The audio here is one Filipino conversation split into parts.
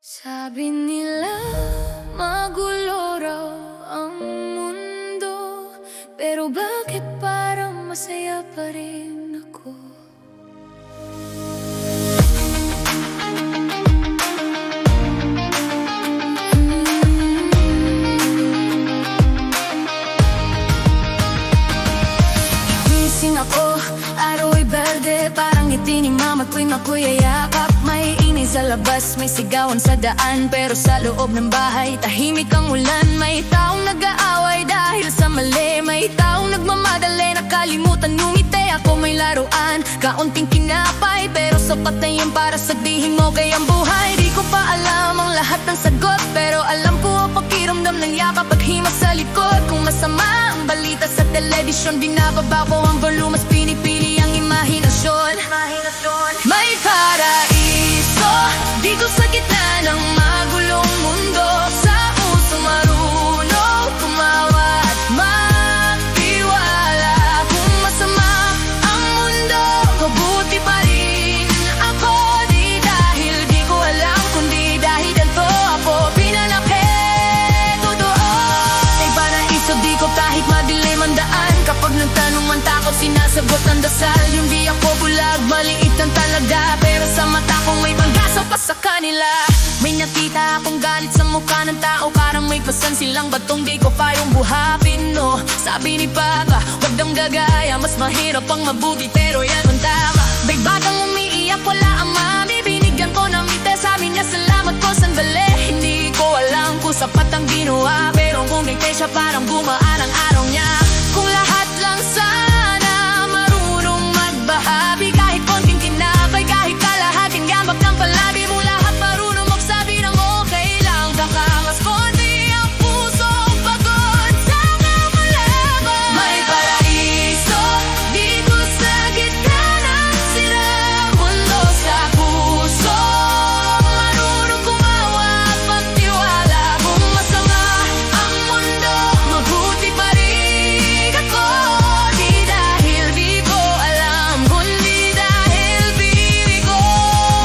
Sabi nila magulo raw ang mundo, pero bakit parang masaya pa rin ako? Gising ako, araw ay berde, parang ngiti ni mama tuwing ako'y yayakap. May inis sa labas, may sigawan sa daan, pero sa loob ng bahay, tahimik ang ulan. May taong nag-aaway dahil sa mali, may taong nagmamadali, nakalimutan ngumiti. Ako may laruan, kaunting kinapay, pero sapat na yun para sabihin mo kay ang buhay. Di ko pa alam ang lahat ng sagot, pero alam ko ang pakiramdam ng yakap at himas sa likod. Kung masama ang balita sa telebisyon, binababa ko ang volume, mas pinipili ang imahinasyon. May paraiso dito sa gitna ng magulong mundo, sa puso marunong tumawa at magtiwala. Kung masama ang mundo, mabuti pa rin ako. Di dahil di ko alam, kundi dahil ganito ako pinalaki. Totoo, may paraiso di ko kahit madilim ang daan. Kapag nagtanong man takot, sinasagot ang dasal. Yung di ako bulag, maliit lang talaga, pero sa mata ko may pag-asa pa sa kanila. May nakita akong galit sa mukha ng tao, parang may pasan silang batong di ko payong buhapin, no. Sabi ni Papa, wag dang gagaya, mas mahirap ang mabuti, pero yan ang tama. May batang umiiyak, wala ang mami, binigyan ko ng mite, sabi niya salamat ko sandali. Hindi ko alam kung sapat ang ginawa, pero kung ngiti siya parang gumaan ang araw niya. Kung lahat lang sana marunong magbahagi, kahit konting kinabay, kahit kalahating gambak ng palabi mo, lahat marunong magsabi ng okay lang. Kakangas konti ang puso, pagod sa kamalaban. May paraiso dito sa gitna ng sirang mundo, sa puso marunong kumawa at magtiwala. Kung masama ang mundo, mabuti pa rin ako. Di dahil di ko alam, kundi dahil pili ko.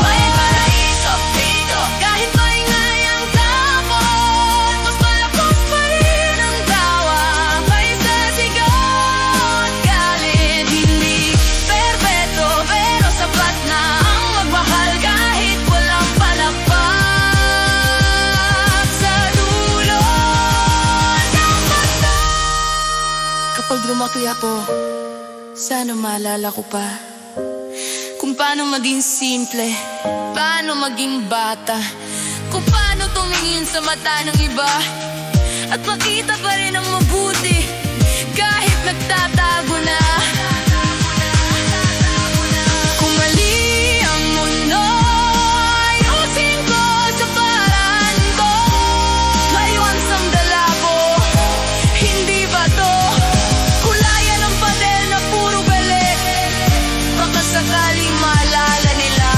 May paraiso dito, kahit maingay ang tapon, mas malakas pa rin ang tawa kaysa sigaw at galit. Hindi perpeto, pero sapat na ang magmahal kahit walang palakpak sa dulo ng mata. Kapag lumaki ako, sana maalala ko pa kung paano maging simple, paano maging bata, kung paano tumingin sa mata ng iba at makita pa rin ang mabuti kahit nagtatago na. Kung mali ang mundo, ayusin ko sa paraan ko. Layuan sandala ko, hindi ba to kulayan ng padel na puro galit? Baka sakaling maalala nila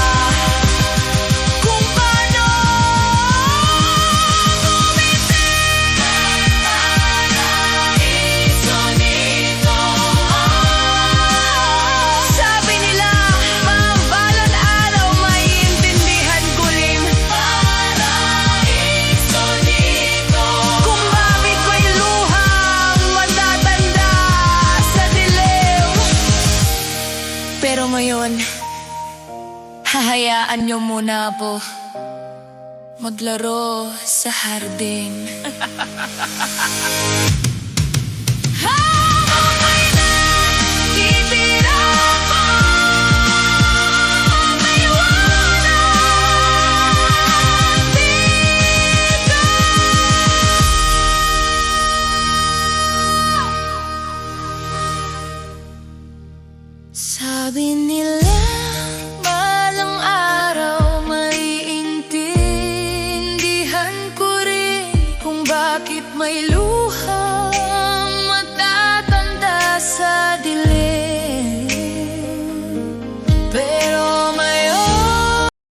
kung paano ngumiti. Paraiso dito. Sabi nila mabalan araw, maiintindihan ko rin. Paraiso dito. Kung bakit may luhang matatanda sa dilim, pero ngayon hahayaan niyo muna po maglaro sa hardin. Habang may natitira pa, maiwanan dito. Sabi nila balang araw, maiintindihan ko rin kung bakit may luha